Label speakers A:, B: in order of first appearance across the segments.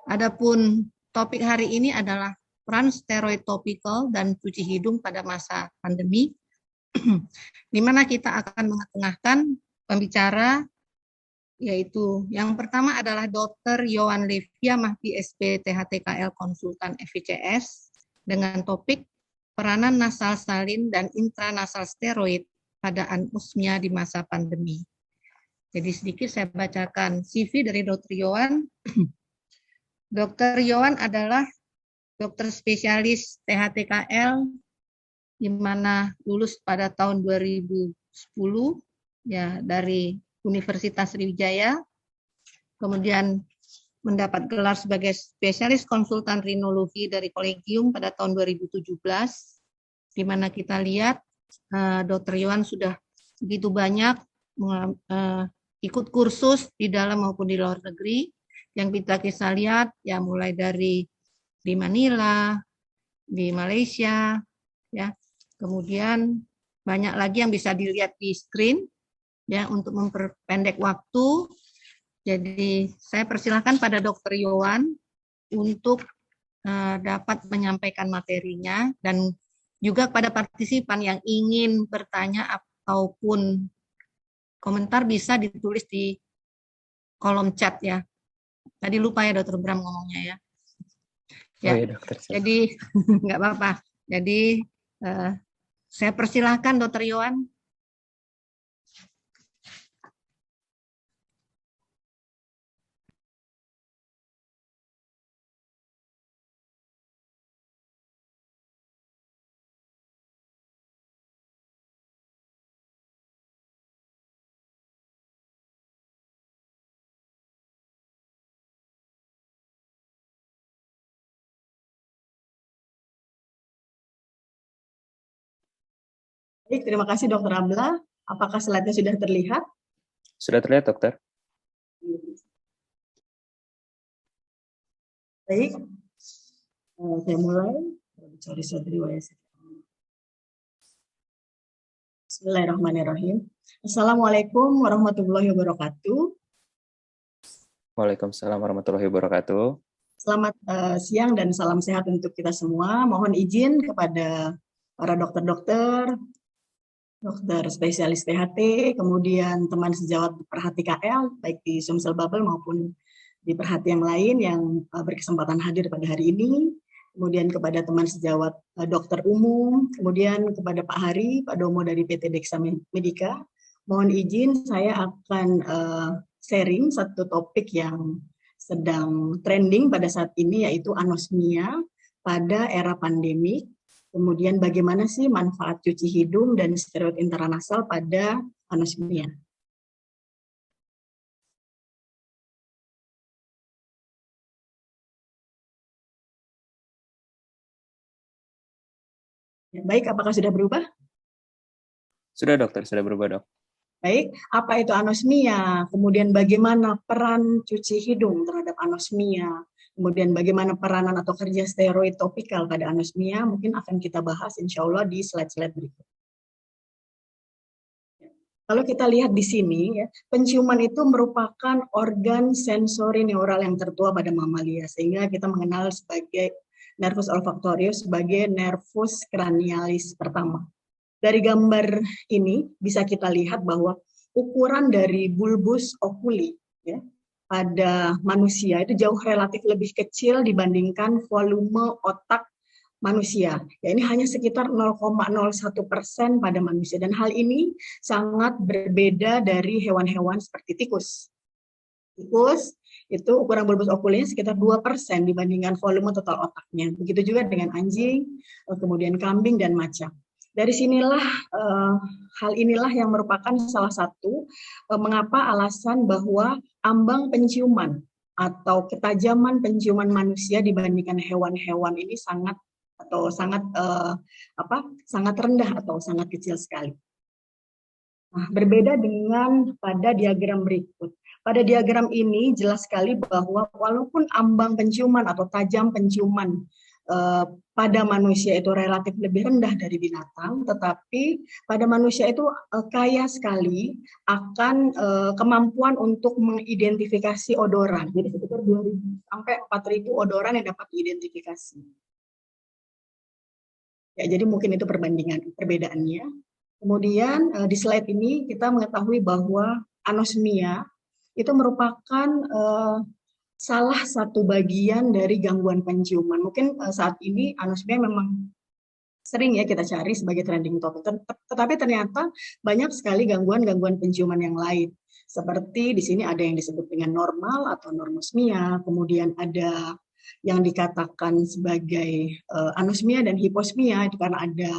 A: Adapun topik hari ini adalah peran steroid topikal dan cuci hidung pada masa pandemi, di mana kita akan mengetengahkan pembicara, yaitu yang pertama adalah Dr. Yohan Levia Mahdi SP THTKL Konsultan FICS dengan topik peranan nasal salin dan intranasal steroid pada anosmia di masa pandemi. Jadi sedikit saya bacakan CV dari Dr. Yohan. Dr. Yohan adalah dokter spesialis THTKL di mana lulus pada tahun 2010 ya dari Universitas Sriwijaya, kemudian mendapat gelar sebagai spesialis konsultan rinologi dari Kolegium pada tahun 2017, di mana kita lihat Dr. Yohan sudah begitu banyak ikut kursus di dalam maupun di luar negeri, yang kita lihat ya mulai dari di Manila, di Malaysia, ya kemudian banyak lagi yang bisa dilihat di screen ya untuk memperpendek waktu. Jadi saya persilahkan pada Dr. Yohan untuk dapat menyampaikan materinya, dan juga pada partisipan yang ingin bertanya ataupun komentar bisa ditulis di kolom chat ya. Tadi lupa ya Dr. Bram ngomongnya ya. Ya,
B: oh, iya, dokter.
A: Jadi nggak apa-apa. Jadi saya persilahkan Dr. Yohan.
C: Baik, terima kasih Dr. Amla. Apakah slide-nya sudah terlihat?
B: Sudah terlihat, dokter.
C: Baik, saya mulai. Bismillahirrahmanirrahim. Assalamualaikum warahmatullahi wabarakatuh.
B: Waalaikumsalam warahmatullahi wabarakatuh.
C: Selamat siang dan salam sehat untuk kita semua. Mohon izin kepada para dokter-dokter, dokter spesialis THT, kemudian teman sejawat Perhati KL, baik di Sumsel Bubble maupun di Perhati yang lain yang berkesempatan hadir pada hari ini, kemudian kepada teman sejawat dokter umum, kemudian kepada Pak Hari, Pak Domo dari PT Dexa Medica. Mohon izin saya akan sharing satu topik yang sedang trending pada saat ini, yaitu anosmia pada era pandemi. Kemudian bagaimana sih manfaat cuci hidung dan steroid intranasal pada anosmia. Ya, baik, apakah sudah berubah?
B: Sudah, dokter, sudah berubah, dok.
C: Baik, apa itu anosmia? Kemudian bagaimana peran cuci hidung terhadap anosmia? Kemudian bagaimana peranan atau kerja steroid topikal pada anosmia? Mungkin akan kita bahas insya Allah di slide-slide berikut. Kalau kita lihat di sini, ya, penciuman itu merupakan organ sensori neural yang tertua pada mamalia, sehingga kita mengenal sebagai nervus olfactorius sebagai nervus cranialis pertama. Dari gambar ini bisa kita lihat bahwa ukuran dari bulbus oculi ya, pada manusia itu jauh relatif lebih kecil dibandingkan volume otak manusia. Ya, ini hanya sekitar 0,01% pada manusia, dan hal ini sangat berbeda dari hewan-hewan seperti tikus. Tikus itu ukuran bulbus okulinya sekitar 2% dibandingkan volume total otaknya. Begitu juga dengan anjing, kemudian kambing dan macan. Dari sinilah hal inilah yang merupakan salah satu mengapa alasan bahwa ambang penciuman atau ketajaman penciuman manusia dibandingkan hewan-hewan ini sangat rendah atau sangat kecil sekali. Nah, berbeda dengan pada diagram berikut. Pada diagram ini jelas sekali bahwa walaupun ambang penciuman atau tajam penciuman pada manusia itu relatif lebih rendah dari binatang, tetapi pada manusia itu kaya sekali akan kemampuan untuk mengidentifikasi odoran. Jadi sekitar 2.000 sampai 4.000 odoran yang dapat diidentifikasi. Ya, jadi mungkin itu perbedaannya. Kemudian di slide ini kita mengetahui bahwa anosmia itu merupakan salah satu bagian dari gangguan penciuman. Mungkin saat ini anosmia memang sering ya kita cari sebagai trending topic, tetapi ternyata banyak sekali gangguan-gangguan penciuman yang lain. Seperti di sini ada yang disebut dengan normal atau normosmia, kemudian ada yang dikatakan sebagai anosmia dan hiposmia, itu karena ada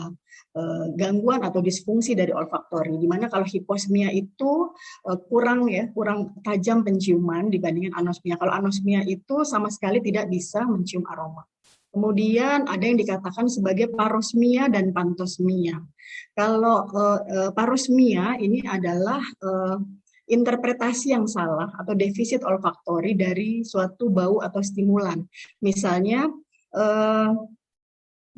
C: gangguan atau disfungsi dari olfaktori, di mana kalau hiposmia itu kurang tajam penciuman dibandingkan anosmia. Kalau anosmia itu sama sekali tidak bisa mencium aroma. Kemudian ada yang dikatakan sebagai parosmia dan pantosmia. Kalau parosmia ini adalah interpretasi yang salah atau defisit olfaktori dari suatu bau atau stimulan. Misalnya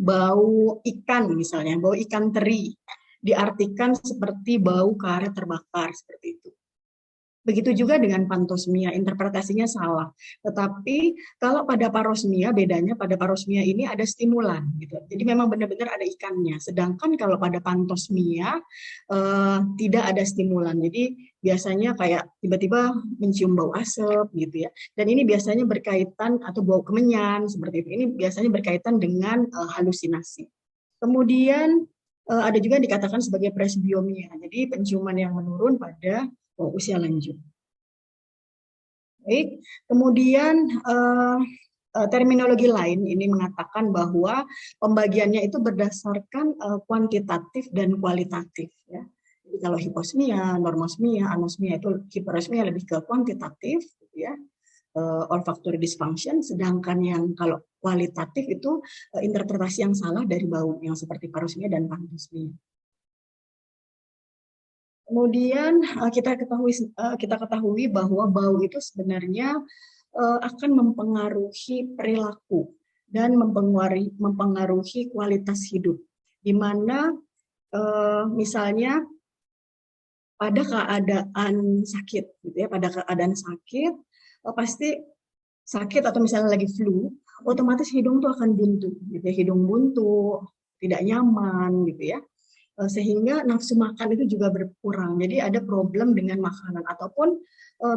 C: bau ikan, misalnya bau ikan teri diartikan seperti bau karet terbakar, seperti itu. Begitu juga dengan pantosmia, interpretasinya salah. Tetapi kalau pada parosmia, bedanya pada parosmia ini ada stimulan, gitu. Jadi memang benar-benar ada ikannya. Sedangkan kalau pada pantosmia tidak ada stimulan. Jadi biasanya kayak tiba-tiba mencium bau asap, gitu ya. Dan ini biasanya berkaitan atau bau kemenyan seperti itu. Ini biasanya berkaitan dengan halusinasi. Kemudian ada juga yang dikatakan sebagai presbiomia. Jadi penciuman yang menurun pada usia lanjut. Baik, kemudian terminologi lain ini mengatakan bahwa pembagiannya itu berdasarkan kuantitatif dan kualitatif. Ya. Jadi kalau hiposmia, normosmia, anosmia itu hiperosmia lebih ke kuantitatif, ya, olfactory dysfunction, sedangkan yang kalau kualitatif itu interpretasi yang salah dari bau yang seperti parosmia dan pantosmia. Kemudian kita ketahui bahwa bau itu sebenarnya akan mempengaruhi perilaku dan mempengaruhi kualitas hidup. Di mana misalnya pada keadaan sakit, gitu ya, pada keadaan sakit pasti sakit atau misalnya lagi flu, otomatis hidung tuh akan buntu, gitu ya, hidung buntu, tidak nyaman, gitu ya. Sehingga nafsu makan itu juga berkurang. Jadi ada problem dengan makanan ataupun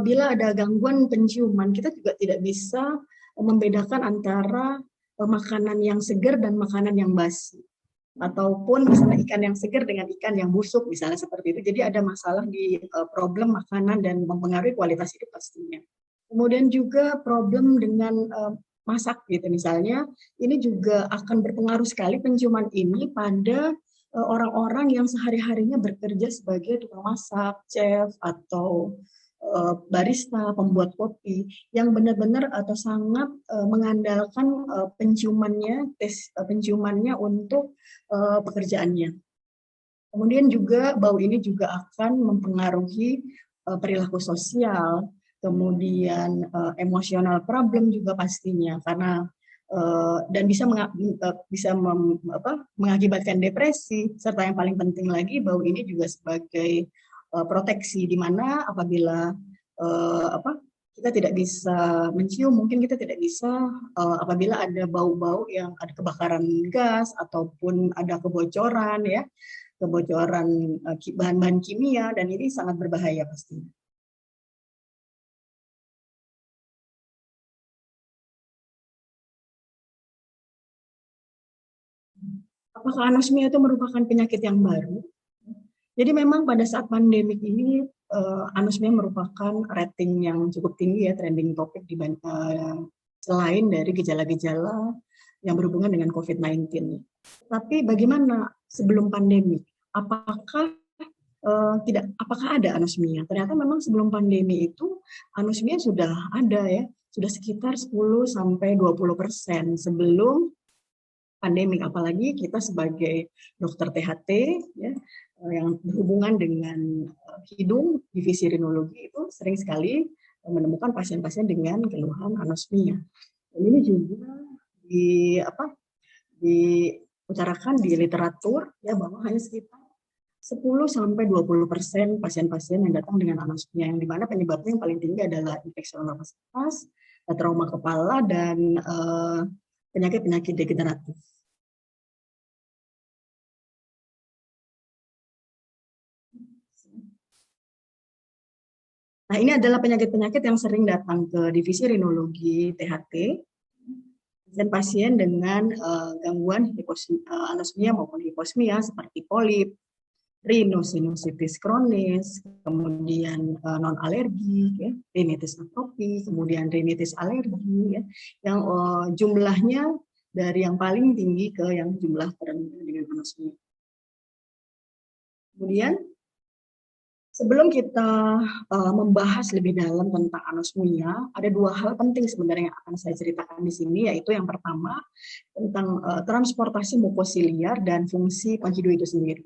C: bila ada gangguan penciuman, kita juga tidak bisa membedakan antara makanan yang segar dan makanan yang basi. Ataupun misalnya ikan yang segar dengan ikan yang busuk, misalnya seperti itu. Jadi ada masalah di problem makanan dan mempengaruhi kualitas hidup pastinya. Kemudian juga problem dengan masak gitu misalnya, ini juga akan berpengaruh sekali penciuman ini pada orang-orang yang sehari-harinya bekerja sebagai tukang masak, chef, atau barista, pembuat kopi, yang benar-benar atau sangat mengandalkan penciumannya untuk pekerjaannya. Kemudian juga bau ini juga akan mempengaruhi perilaku sosial, kemudian emosional problem juga pastinya, karena dan bisa mengakibatkan depresi, serta yang paling penting lagi bau ini juga sebagai proteksi, di mana apabila kita tidak bisa mencium, mungkin kita tidak bisa apabila ada bau-bau yang ada kebakaran gas ataupun ada kebocoran ya, kebocoran bahan-bahan kimia, dan ini sangat berbahaya pastinya. Apakah anosmia itu merupakan penyakit yang baru? Jadi memang pada saat pandemik ini anosmia merupakan rating yang cukup tinggi ya, trending topic selain dari gejala-gejala yang berhubungan dengan COVID-19. Tapi bagaimana sebelum pandemi? Apakah ada anosmia? Ternyata memang sebelum pandemi itu anosmia sudah ada ya, sudah sekitar 10-20% sebelum pandemik. Apalagi kita sebagai dokter THT ya, yang berhubungan dengan hidung, divisi rinologi, itu sering sekali menemukan pasien-pasien dengan keluhan anosmia. Dan ini juga diutarakan di literatur ya bahwa hanya sekitar 10-20% pasien-pasien yang datang dengan anosmia, yang dimana penyebabnya yang paling tinggi adalah infeksi saluran nafas, trauma kepala, dan penyakit-penyakit degeneratif. Nah, ini adalah penyakit-penyakit yang sering datang ke divisi rinologi THT, dan pasien dengan gangguan anosmia maupun hiposmia seperti polip, rhinosinusitis kronis, kemudian non-alergi, ya, rinitis atopik, kemudian rinitis alergi, ya, yang jumlahnya dari yang paling tinggi ke yang jumlah terendah dengan anosmia. Kemudian, sebelum kita membahas lebih dalam tentang anosmia, ada dua hal penting sebenarnya yang akan saya ceritakan di sini, yaitu yang pertama tentang transportasi mukosiliar dan fungsi penghidu itu sendiri.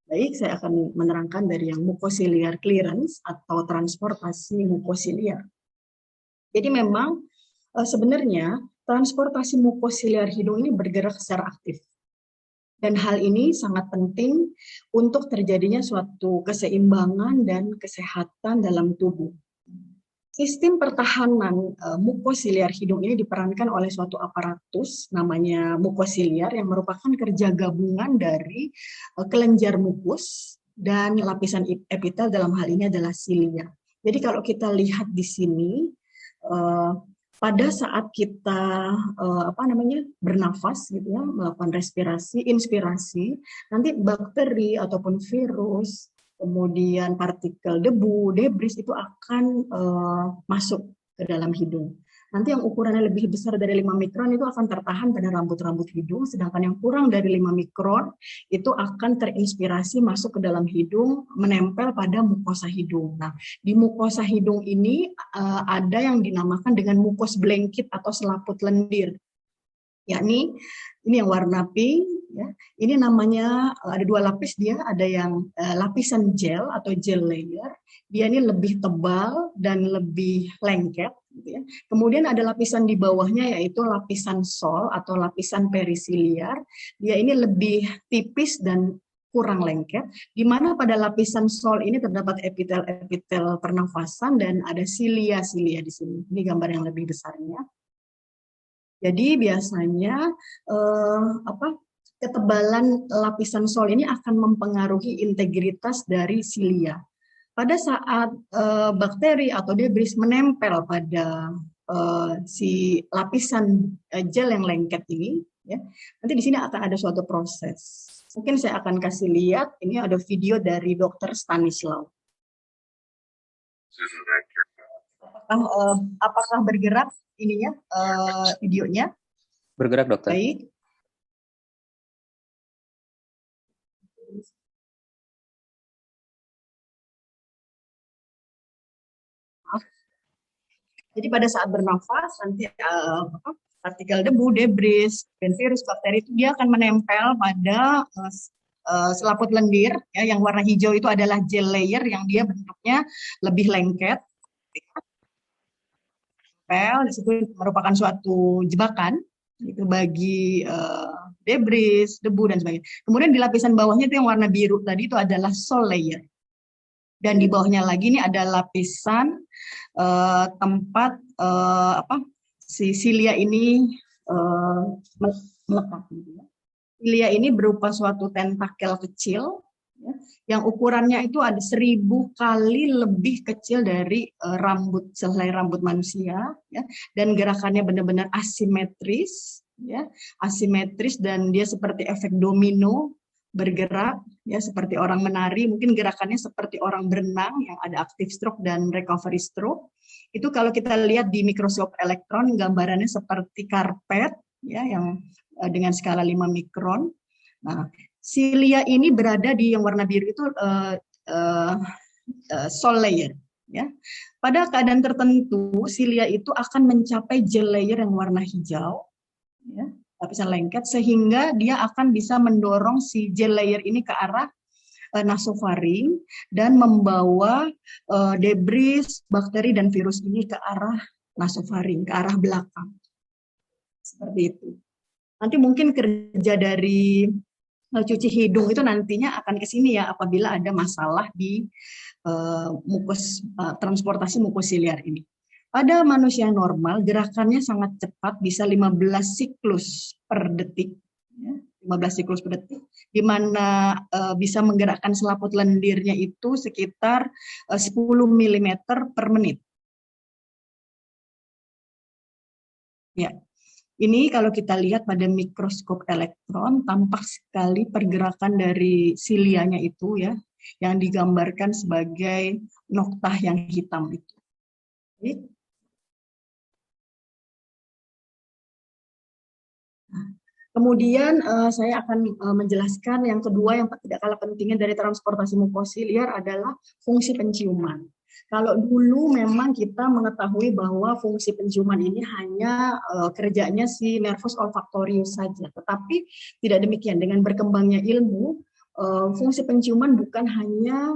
C: Baik, saya akan menerangkan dari yang mucociliar clearance atau transportasi mukosiliar. Jadi memang sebenarnya transportasi mukosiliar hidung ini bergerak secara aktif. Dan hal ini sangat penting untuk terjadinya suatu keseimbangan dan kesehatan dalam tubuh. Sistem pertahanan mukosiliar hidung ini diperankan oleh suatu aparatus namanya mukosiliar yang merupakan kerja gabungan dari kelenjar mukus dan lapisan epitel, dalam hal ini adalah silia. Jadi kalau kita lihat di sini, pada saat kita bernafas gitu ya, melakukan respirasi, inspirasi, nanti bakteri ataupun virus, kemudian partikel debu, debris itu akan masuk ke dalam hidung. Nanti yang ukurannya lebih besar dari 5 mikron itu akan tertahan pada rambut-rambut hidung, sedangkan yang kurang dari 5 mikron itu akan terinspirasi masuk ke dalam hidung, menempel pada mukosa hidung. Nah, di mukosa hidung ini ada yang dinamakan dengan mukos blanket atau selaput lendir. Yakni ini yang warna pink, ya. Ini namanya ada dua lapis dia, ada yang lapisan gel atau gel layer, dia ini lebih tebal dan lebih lengket. Gitu ya. Kemudian ada lapisan di bawahnya yaitu lapisan sol atau lapisan perisiliar, dia ini lebih tipis dan kurang lengket, di mana pada lapisan sol ini terdapat epitel-epitel pernafasan dan ada silia-silia di sini. Ini gambar yang lebih besarnya. Jadi biasanya ketebalan lapisan sol ini akan mempengaruhi integritas dari silia. Pada saat bakteri atau debris menempel pada si lapisan gel yang lengket ini, ya, nanti di sini akan ada suatu proses. Mungkin saya akan kasih lihat, ini ada video dari Dr. Stanislaw. Apakah bergerak ininya videonya?
B: Bergerak, dokter.
C: Baik. Jadi pada saat bernafas nanti partikel debu, debris, dan virus, bakteri itu dia akan menempel pada selaput lendir, ya, yang warna hijau itu adalah gel layer yang dia bentuknya lebih lengket. Di situ merupakan suatu jebakan itu bagi debris, debu dan sebagainya. Kemudian di lapisan bawahnya itu yang warna biru tadi itu adalah sol layer. Dan di bawahnya lagi ini ada lapisan tempat si silia ini melekat. Silia ini berupa suatu tentakel kecil, ya, yang ukurannya itu ada 1000 kali lebih kecil dari selai rambut manusia, ya, dan gerakannya benar-benar asimetris, ya, asimetris, dan dia seperti efek domino bergerak, ya, seperti orang menari, mungkin gerakannya seperti orang berenang yang ada active stroke dan recovery stroke. Itu kalau kita lihat di mikroskop elektron gambarannya seperti karpet, ya, yang dengan skala 5 mikron. Nah, silia ini berada di yang warna biru itu sol layer, ya. Pada keadaan tertentu silia itu akan mencapai gel layer yang warna hijau, ya, lapisan lengket, sehingga dia akan bisa mendorong si gel layer ini ke arah nasofaring dan membawa debris, bakteri dan virus ini ke arah nasofaring, ke arah belakang. Seperti itu. Nanti mungkin kerja dari cuci hidung itu nantinya akan ke sini ya apabila ada masalah di transportasi mukosiliar ini. Pada manusia normal gerakannya sangat cepat, bisa 15 siklus per detik. Ya, 15 siklus per detik, di mana bisa menggerakkan selaput lendirnya itu sekitar 10 mm per menit. Ya, ini kalau kita lihat pada mikroskop elektron, tampak sekali pergerakan dari silianya itu ya, yang digambarkan sebagai noktah yang hitam itu. Kemudian saya akan menjelaskan yang kedua yang tidak kalah pentingnya dari transportasi mukosiliar adalah fungsi penciuman. Kalau dulu memang kita mengetahui bahwa fungsi penciuman ini hanya kerjanya si nervus olfactorius saja, tetapi tidak demikian. Dengan berkembangnya ilmu, fungsi penciuman bukan hanya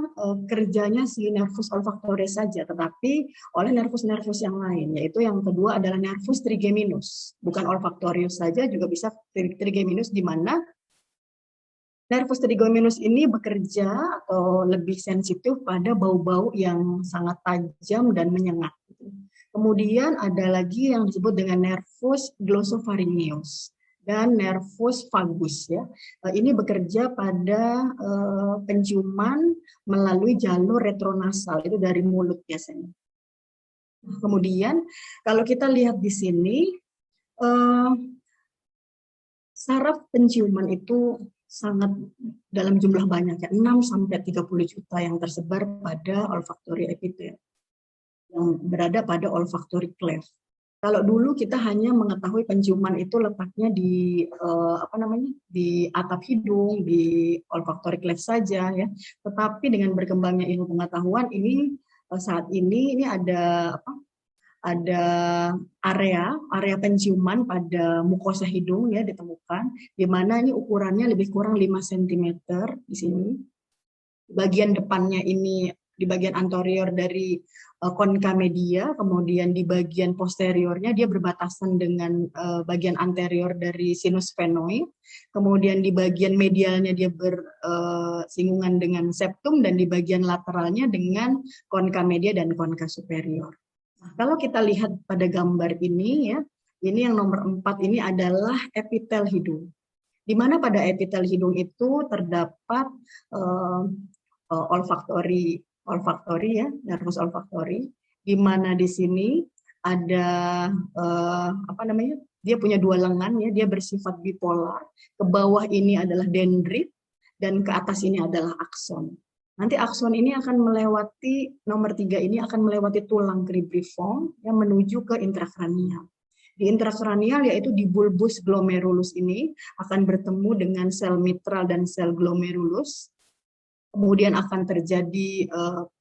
C: kerjanya si nervus olfactorius saja, tetapi oleh nervus-nervus yang lain, yaitu yang kedua adalah nervus trigeminus. Bukan olfactorius saja, juga bisa trigeminus, di mana nervus trigeminus ini bekerja atau lebih sensitif pada bau-bau yang sangat tajam dan menyengat. Kemudian ada lagi yang disebut dengan nervus glossopharyngeus dan nervus vagus ya. Ini bekerja pada penciuman melalui jalur retronasal, itu dari mulut biasanya. Kemudian kalau kita lihat di sini saraf penciuman itu sangat dalam jumlah banyak ya, 6-30 juta yang tersebar pada olfactory epitel yang berada pada olfactory cleft. Kalau dulu kita hanya mengetahui penciuman itu letaknya di di atap hidung, di olfactory cleft saja ya. Tetapi dengan berkembangnya ilmu pengetahuan ini saat ini ada area penciuman pada mukosa hidung ya ditemukan, di mana ini ukurannya lebih kurang 5 cm di sini. Bagian depannya ini di bagian anterior dari konika media, kemudian di bagian posteriornya dia berbatasan dengan bagian anterior dari sinus sphenoid, kemudian di bagian medialnya dia bersinggungan dengan septum, dan di bagian lateralnya dengan konika media dan konika superior. Nah, kalau kita lihat pada gambar ini ya, ini yang nomor 4 ini adalah epitel hidung. Di mana pada epitel hidung itu terdapat olfaktori ya, nervus olfaktori, di mana di sini ada dia punya 2 lengan ya, dia bersifat bipolar. Ke bawah ini adalah dendrit dan ke atas ini adalah akson. Nanti akson ini akan melewati, nomor 3 ini akan melewati tulang cribriform yang menuju ke intrakranial. Di intrakranial yaitu di bulbus glomerulus ini akan bertemu dengan sel mitral dan sel glomerulus. Kemudian akan terjadi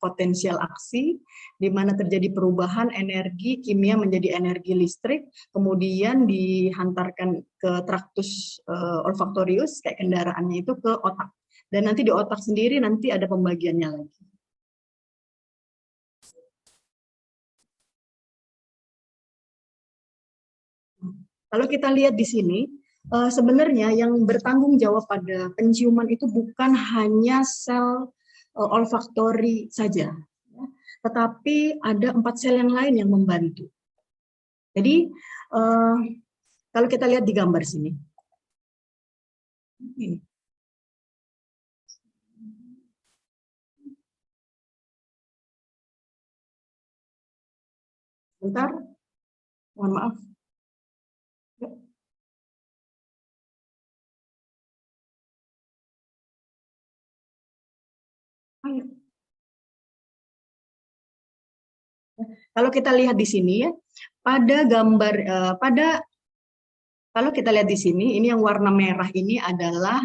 C: potensial aksi, di mana terjadi perubahan energi kimia menjadi energi listrik, kemudian dihantarkan ke traktus olfaktorius, kayak kendaraannya itu ke otak. Dan nanti di otak sendiri nanti ada pembagiannya lagi. Kalau kita lihat di sini, sebenarnya yang bertanggung jawab pada penciuman itu bukan hanya sel olfaktori saja, tetapi ada 4 sel yang lain yang membantu. Jadi kalau kita lihat di gambar sini, bentar, mohon maaf. Kalau kita lihat di sini ya, pada gambar kalau kita lihat di sini, ini yang warna merah ini adalah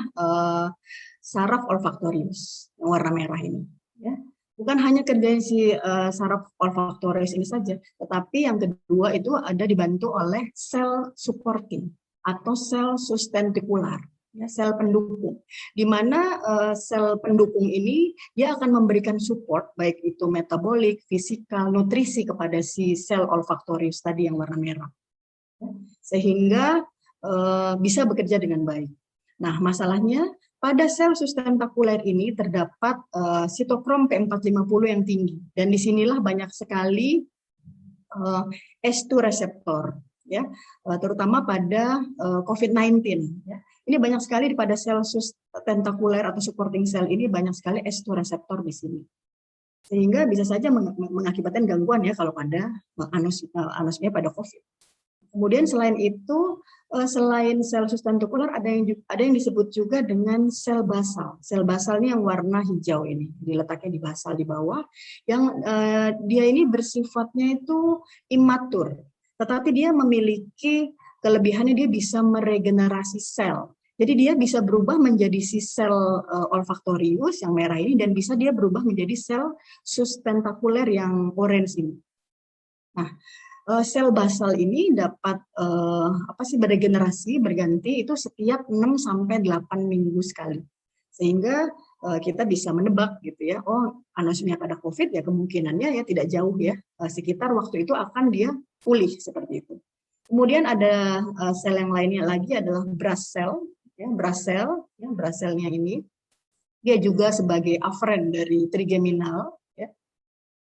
C: saraf olfaktorius, yang warna merah ini. Ya. Bukan hanya kerja si saraf olfaktorius ini saja, tetapi yang kedua itu ada dibantu oleh sel supporting atau sel sustentikular. Ya, sel pendukung, di mana sel pendukung ini dia akan memberikan support baik itu metabolik, fisikal, nutrisi kepada si sel olfaktorius tadi yang warna merah, sehingga bisa bekerja dengan baik. Nah, masalahnya pada sel sustentakuler ini terdapat sitokrom P450 yang tinggi, dan disinilah banyak sekali S2 reseptor, ya, terutama pada COVID-19. Ya. Ini banyak sekali pada sel sustentakuler atau supporting cell ini banyak sekali S2 reseptor di sini, sehingga bisa saja mengakibatkan gangguan ya kalau pada anosmia pada COVID. Kemudian selain itu, selain sel sustentakuler ada yang disebut juga dengan sel basal. Sel basal ini yang warna hijau ini, diletaknya di basal di bawah, yang dia ini bersifatnya itu imatur, tetapi dia memiliki kelebihannya, dia bisa meregenerasi sel. Jadi dia bisa berubah menjadi si sel olfaktorius yang merah ini, dan bisa dia berubah menjadi sel sustentakuler yang orange ini. Nah, sel basal ini dapat beregenerasi, berganti itu setiap 6-8 minggu sekali. Sehingga kita bisa menebak gitu ya, oh anosmia pada COVID ya kemungkinannya ya tidak jauh ya, sekitar waktu itu akan dia pulih seperti itu. Kemudian ada sel yang lainnya lagi adalah Brush cell, ya, Brush cell-nya ini dia juga sebagai afferent dari trigeminal. Ya.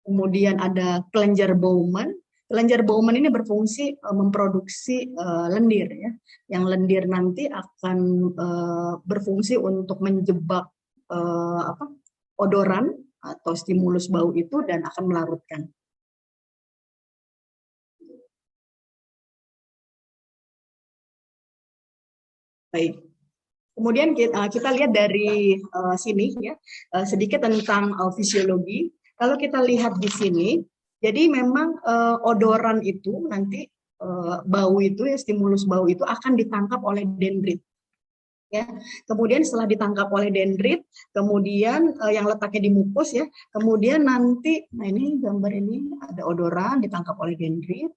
C: Kemudian ada Klenger-Bowman. Klenger-Bowman ini berfungsi memproduksi lendir, ya. Yang lendir nanti akan berfungsi untuk menjebak odoran atau stimulus bau itu dan akan melarutkan. Baik. Kemudian kita lihat dari sini ya, sedikit tentang fisiologi. Kalau kita lihat di sini, jadi memang odoran itu nanti bau itu ya, stimulus bau itu akan ditangkap oleh dendrit. Ya, kemudian setelah ditangkap oleh dendrit, kemudian yang letaknya di mukus ya, kemudian nanti, nah ini gambar ini ada odoran ditangkap oleh dendrit,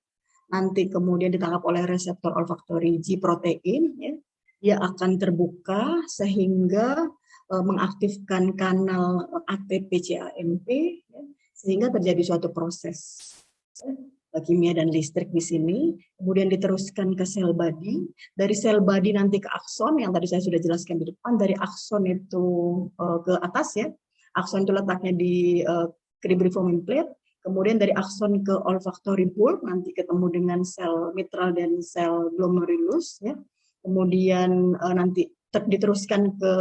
C: nanti kemudian ditangkap oleh reseptor olfaktori G protein, ya, dia akan terbuka sehingga mengaktifkan kanal ATP-CAMP, ya, sehingga terjadi suatu proses kimia dan listrik di sini, kemudian diteruskan ke sel body, dari sel body nanti ke akson, yang tadi saya sudah jelaskan di depan, dari akson itu ke atas ya, akson itu letaknya di cribriform plate, kemudian dari akson ke olfactory bulb, nanti ketemu dengan sel mitral dan sel glomerulus, ya, kemudian nanti diteruskan ke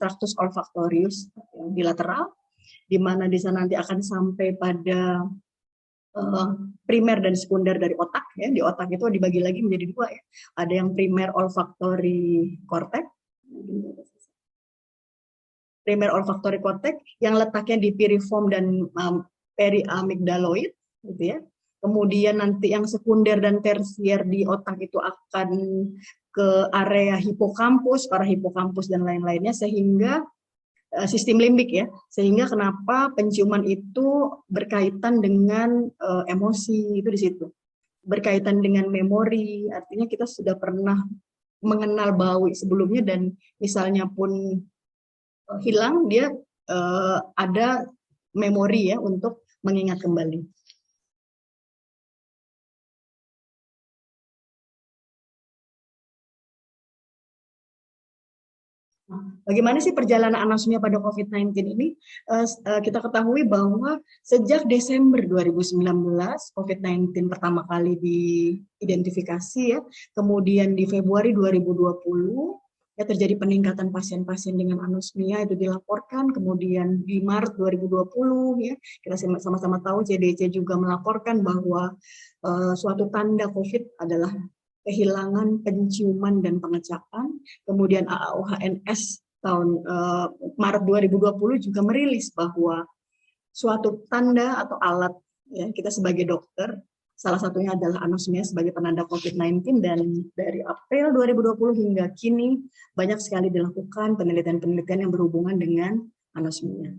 C: tractus olfactorius yang bilateral, di mana di sana nanti akan sampai pada primer dan sekunder dari otak ya. Di otak itu dibagi lagi menjadi dua ya. Ada yang primer olfactory cortex, yang letaknya di piriform dan periamigdaloid gitu ya. Kemudian nanti yang sekunder dan tersier di otak itu akan ke area hipokampus, parahipokampus dan lain-lainnya, sehingga sistem limbik ya, sehingga kenapa penciuman itu berkaitan dengan emosi itu di situ, berkaitan dengan memori, artinya kita sudah pernah mengenal bau sebelumnya dan misalnya pun hilang, dia ada memori ya untuk mengingat kembali. Bagaimana sih perjalanan anosmia pada COVID-19 ini? Kita ketahui bahwa sejak Desember 2019, COVID-19 pertama kali diidentifikasi ya, kemudian di Februari 2020 ya terjadi peningkatan pasien-pasien dengan anosmia itu dilaporkan, kemudian di Maret 2020 ya kita sama-sama tahu CDC juga melaporkan bahwa suatu tanda COVID adalah kehilangan penciuman dan pengecapan. Kemudian AAUHNS tahun Maret 2020 juga merilis bahwa suatu tanda atau alat ya kita sebagai dokter, salah satunya adalah anosmia sebagai penanda COVID-19, dan dari April 2020 hingga kini banyak sekali dilakukan penelitian-penelitian yang berhubungan dengan anosmia.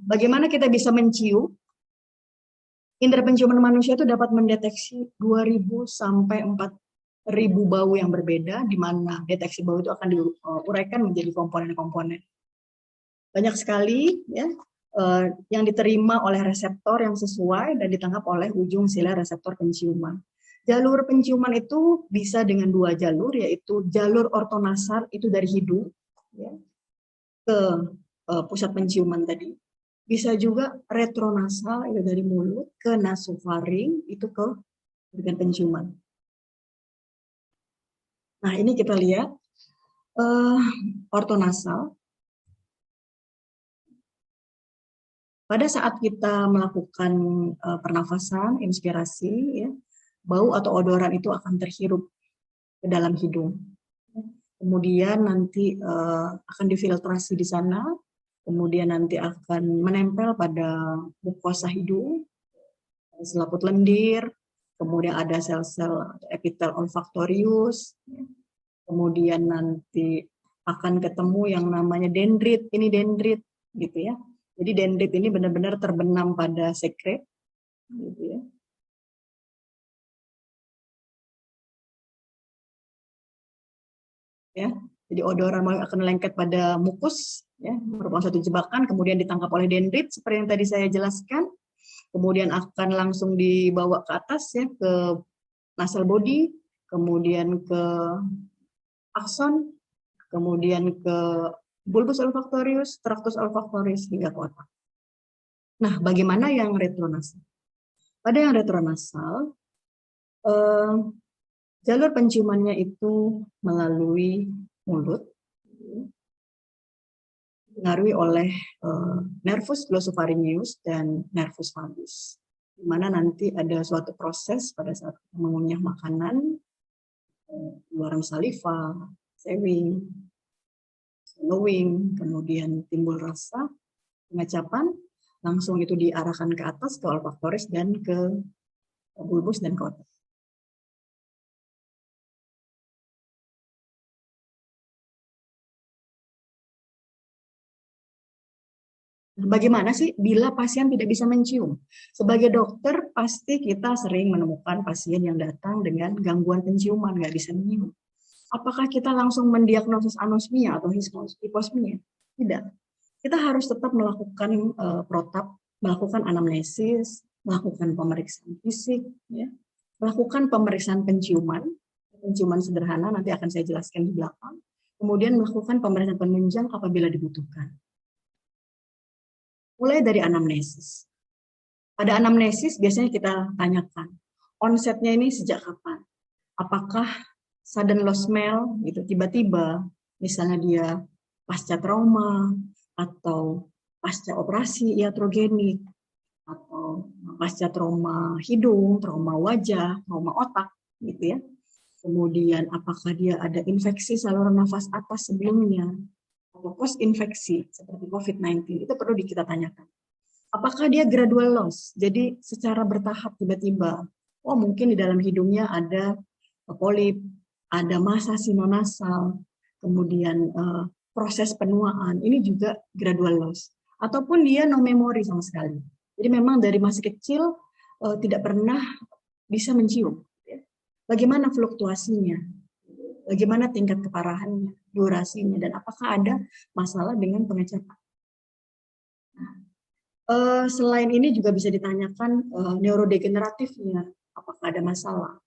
C: Bagaimana kita bisa mencium? Indera penciuman manusia itu dapat mendeteksi 2.000 sampai 4.000 bau yang berbeda, di mana deteksi bau itu akan diuraikan menjadi komponen-komponen. Banyak sekali ya yang diterima oleh reseptor yang sesuai dan ditangkap oleh ujung sila reseptor penciuman. Jalur penciuman itu bisa dengan dua jalur, yaitu jalur ortonasal itu dari hidung ya, ke pusat penciuman tadi. Bisa juga retronasal itu dari mulut ke nasofaring itu ke organ penciuman. Nah, ini kita lihat ortonasal. Pada saat kita melakukan pernafasan, inspirasi, ya, bau atau odoran itu akan terhirup ke dalam hidung. Kemudian nanti akan difiltrasi di sana, kemudian nanti akan menempel pada mukosa hidung, selaput lendir, kemudian ada sel-sel epitel olfaktorius, kemudian nanti akan ketemu yang namanya dendrit, ini dendrit gitu ya. Jadi dendrit ini benar-benar terbenam pada sekret, gitu ya. Ya, jadi odoran akan lengket pada mukus, ya, merupakan suatu jebakan, kemudian ditangkap oleh dendrit seperti yang tadi saya jelaskan, kemudian akan langsung dibawa ke atas ya ke nasal body, kemudian ke akson, kemudian ke bulbus olfaktorius, traktus olfaktorius hingga ke otak. Nah, bagaimana yang retronasal? Pada yang retronasal, jalur penciumannya itu melalui mulut, dipengaruhi oleh nervus glossopharyngeus dan nervus vagus, di mana nanti ada suatu proses pada saat mengunyah makanan, keluaran saliva, sewing, swallowing, kemudian timbul rasa, pengecapan, langsung itu diarahkan ke atas, ke olfaktoris dan ke bulbus dan ke otak. Bagaimana sih bila pasien tidak bisa mencium? Sebagai dokter, pasti kita sering menemukan pasien yang datang dengan gangguan penciuman, nggak bisa mencium. Apakah kita langsung mendiagnosis anosmia atau hiposmia? Tidak. Kita harus tetap melakukan protap, melakukan anamnesis, melakukan pemeriksaan fisik, ya, melakukan pemeriksaan penciuman sederhana, nanti akan saya jelaskan di belakang. Kemudian melakukan pemeriksaan penunjang apabila dibutuhkan. Mulai dari anamnesis. Pada anamnesis biasanya kita tanyakan, onsetnya ini sejak kapan? Apakah sudden loss smell, gitu, tiba-tiba, misalnya dia pasca trauma, atau pasca operasi iatrogenik, atau pasca trauma hidung, trauma wajah, trauma otak, gitu ya. Kemudian apakah dia ada infeksi saluran nafas atas sebelumnya, atau post infeksi seperti COVID-19, itu perlu kita tanyakan. Apakah dia gradual loss, jadi secara bertahap tiba-tiba, oh mungkin di dalam hidungnya ada polip, ada massa sinonasal, kemudian proses penuaan, ini juga gradual loss. Ataupun dia no memory sama sekali. Jadi memang dari masih kecil tidak pernah bisa mencium. Bagaimana fluktuasinya? Bagaimana tingkat keparahannya, durasinya, dan apakah ada masalah dengan pengecapan? Selain ini juga bisa ditanyakan neurodegeneratifnya, apakah ada masalah.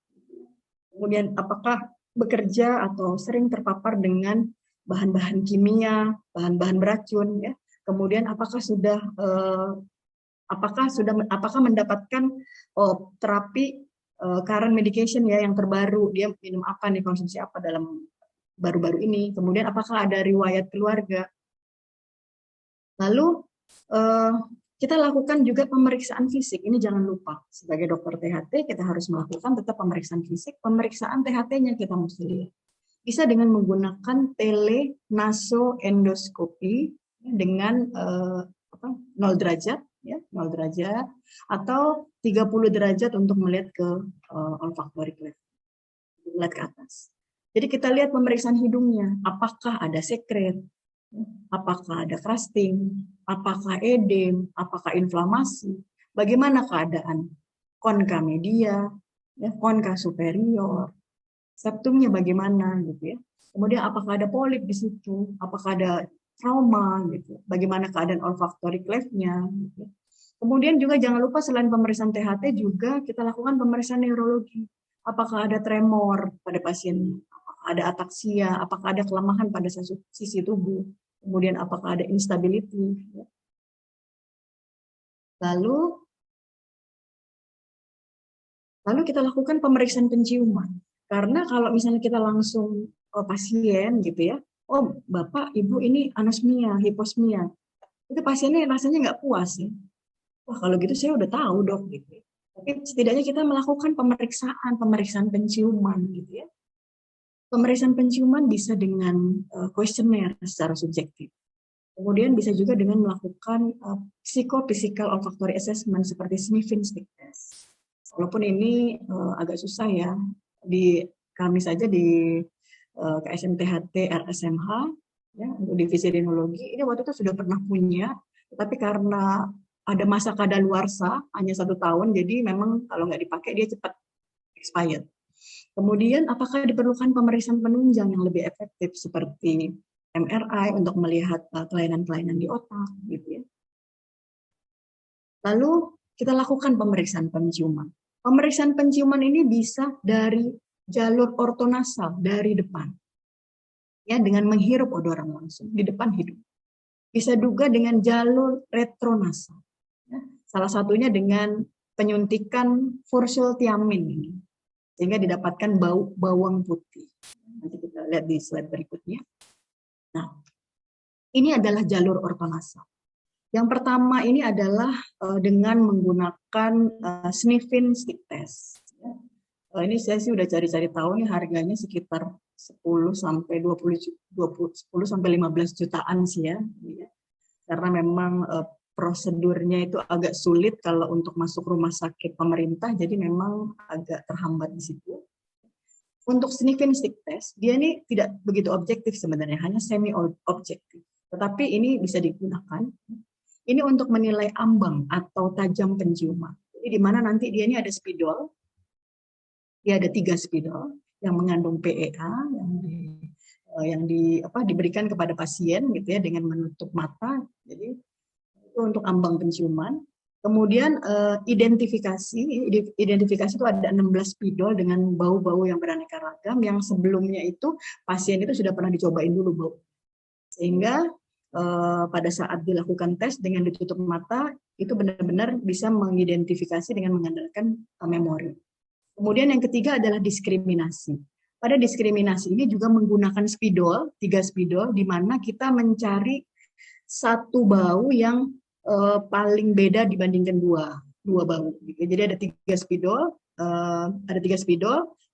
C: Kemudian apakah bekerja atau sering terpapar dengan bahan-bahan kimia, bahan-bahan beracun, ya. Kemudian apakah mendapatkan terapi current medication ya yang terbaru, dia minum apa nih, konsumsi apa dalam baru-baru ini. Kemudian apakah ada riwayat keluarga. Lalu kita lakukan juga pemeriksaan fisik. Ini jangan lupa, sebagai dokter THT kita harus melakukan tetap pemeriksaan fisik. Pemeriksaan THT-nya kita mesti lihat. Bisa dengan menggunakan telenasoendoskopi dengan 0 derajat, ya, 0 derajat, atau 30 derajat untuk melihat ke olfaktorik level, melihat ke atas. Jadi kita lihat pemeriksaan hidungnya, apakah ada sekret, apakah ada crusting, apakah edem, apakah inflamasi, bagaimana keadaan konka media, ya, konka superior, septumnya bagaimana, gitu ya. Kemudian apakah ada polip di situ, apakah ada trauma, gitu. Bagaimana keadaan olfactory cleft-nya. Gitu. Kemudian juga jangan lupa selain pemeriksaan THT juga kita lakukan pemeriksaan neurologi. Apakah ada tremor pada pasien, apakah ada ataksia, apakah ada kelemahan pada sisi tubuh, kemudian apakah ada instability. Lalu kita lakukan pemeriksaan penciuman. Karena kalau misalnya kita langsung pasien gitu ya, oh Bapak, Ibu ini anosmia, hiposmia. Itu pasiennya rasanya nggak puas ya. Wah kalau gitu saya udah tahu dok gitu. Tapi setidaknya kita melakukan pemeriksaan penciuman gitu ya. Pemeriksaan penciuman bisa dengan kuesioner secara subjektif. Kemudian bisa juga dengan melakukan psychophysical olfactory assessment seperti sniffing stick test. Walaupun ini agak susah ya, kami saja di KSMTHT RSMH ya, untuk divisi rinologi ini waktu itu sudah pernah punya, tapi karena ada masa kadaluarsa hanya 1 tahun, jadi memang kalau nggak dipakai dia cepat expired. Kemudian apakah diperlukan pemeriksaan penunjang yang lebih efektif seperti MRI untuk melihat kelainan-kelainan di otak, gitu ya. Lalu kita lakukan pemeriksaan penciuman. Pemeriksaan penciuman ini bisa dari jalur ortonasal dari depan, ya dengan menghirup odoran langsung di depan hidung. Bisa juga dengan jalur retronasal. Ya. Salah satunya dengan penyuntikan fursultiamin ini, sehingga didapatkan bau bawang putih. Nanti kita lihat di slide berikutnya. Nah, ini adalah jalur ortonasal. Yang pertama ini adalah dengan menggunakan sniffing stick test. Ini saya sih udah cari-cari tahu nih harganya sekitar 10 sampai 15 jutaan sih ya. Karena memang prosedurnya itu agak sulit kalau untuk masuk rumah sakit pemerintah, jadi memang agak terhambat di situ. Untuk sniffing stick test, dia ini tidak begitu objektif sebenarnya, hanya semi objektif. Tetapi ini bisa digunakan. Ini untuk menilai ambang atau tajam penciuman. Jadi di mana nanti dia ini ada spidol. Dia ada 3 spidol yang mengandung PEA yang diberikan kepada pasien gitu ya dengan menutup mata. Jadi itu untuk ambang penciuman. Kemudian identifikasi itu ada 16 spidol dengan bau-bau yang beraneka ragam yang sebelumnya itu pasien itu sudah pernah dicobain dulu bau. Sehingga pada saat dilakukan tes dengan ditutup mata itu benar-benar bisa mengidentifikasi dengan mengandalkan memori. Kemudian yang ketiga adalah diskriminasi. Pada diskriminasi ini juga menggunakan spidol, 3 spidol, di mana kita mencari satu bau yang paling beda dibandingkan dua bau. Jadi ada 3 spidol,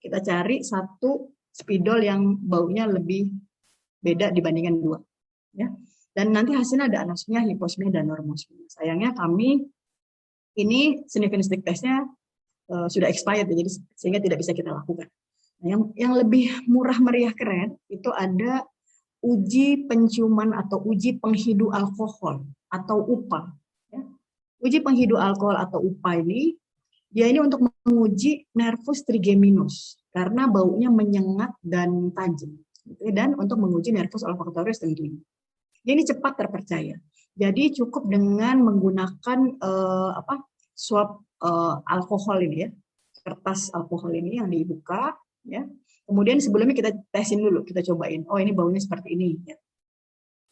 C: kita cari satu spidol yang baunya lebih beda dibandingkan 2. Ya. Dan nanti hasilnya ada anosmia, hiposmia, dan normosmia. Sayangnya kami ini sniffing stick testnya sudah expired, jadi sehingga tidak bisa kita lakukan. Nah, yang lebih murah meriah keren itu ada uji penciuman atau uji penghidu alkohol atau UPA. Ya. Uji penghidu alkohol atau UPA ini dia ini untuk menguji nervus trigeminus karena baunya menyengat dan tajam, gitu, dan untuk menguji nervus olfactorius tentunya. Ini cepat terpercaya. Jadi cukup dengan menggunakan swab alkohol ini ya, kertas alkohol ini yang dibuka ya. Kemudian sebelumnya kita tesin dulu, kita cobain. Oh ini baunya seperti ini. Ya.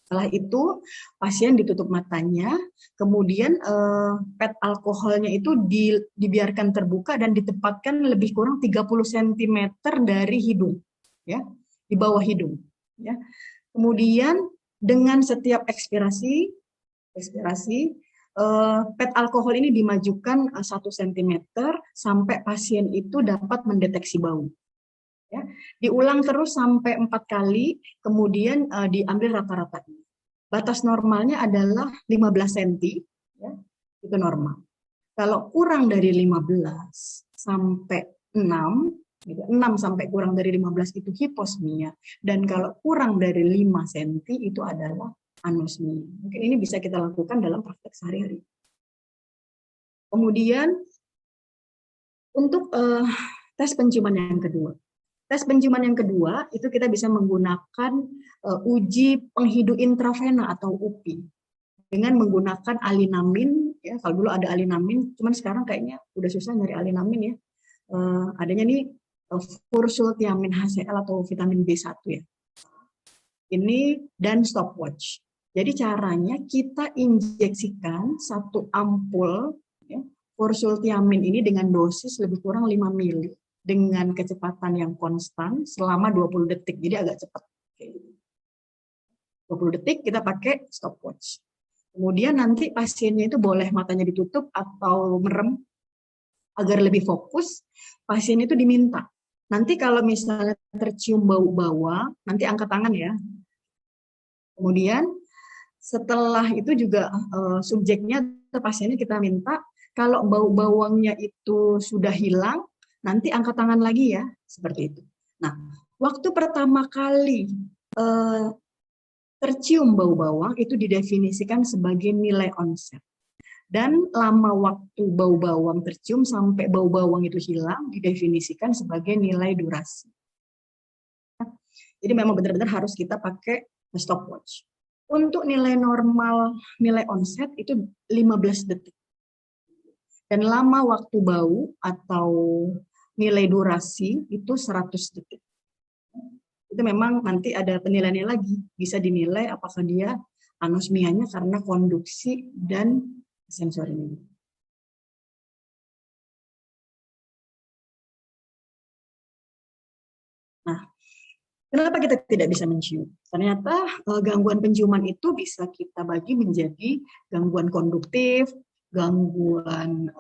C: Setelah itu pasien ditutup matanya, kemudian pet alkoholnya itu dibiarkan terbuka dan ditempatkan lebih kurang 30 cm dari hidung, ya, di bawah hidung. Ya. Kemudian dengan setiap ekspirasi pet alkohol ini dimajukan 1 cm sampai pasien itu dapat mendeteksi bau. Ya. Diulang terus sampai 4 kali, kemudian diambil rata-rata. Batas normalnya adalah 15 cm, ya, itu normal. Kalau kurang dari 15 sampai 6, 6 sampai kurang dari 15 itu hiposmia, dan kalau kurang dari 5 cm itu adalah anosmia. Mungkin ini bisa kita lakukan dalam praktek sehari-hari. Kemudian untuk tes penciuman yang kedua, Tes penciuman yang kedua itu kita bisa menggunakan uji penghidu intravena atau UPI dengan menggunakan alinamin. Ya, kalau dulu ada alinamin, cuman sekarang kayaknya udah susah nyari alinamin ya. Adanya nih fursultiamin HCl atau vitamin B1 ya. Ini dan stopwatch. Jadi caranya kita injeksikan 1 ampul ya, fursultiamin ini dengan dosis lebih kurang 5 ml dengan kecepatan yang konstan selama 20 detik. Jadi agak cepat. 20 detik kita pakai stopwatch. Kemudian nanti pasiennya itu boleh matanya ditutup atau merem agar lebih fokus. Pasien itu diminta. Nanti kalau misalnya tercium bau bawang, nanti angkat tangan ya. Kemudian setelah itu juga subjeknya atau pasiennya kita minta kalau bau bawangnya itu sudah hilang, nanti angkat tangan lagi ya, seperti itu. Nah, waktu pertama kali tercium bau bawang itu didefinisikan sebagai nilai onset. Dan lama waktu bau bawang tercium sampai bau bawang itu hilang didefinisikan sebagai nilai durasi. Jadi memang benar-benar harus kita pakai stopwatch. Untuk nilai normal, nilai onset itu 15 detik. Dan lama waktu bau atau nilai durasi itu 100 detik. Itu memang nanti ada penilaiannya lagi. Bisa dinilai apakah dia anosmianya karena konduksi dan sensori. Nah, kenapa kita tidak bisa mencium? Ternyata gangguan penciuman itu bisa kita bagi menjadi gangguan konduktif, gangguan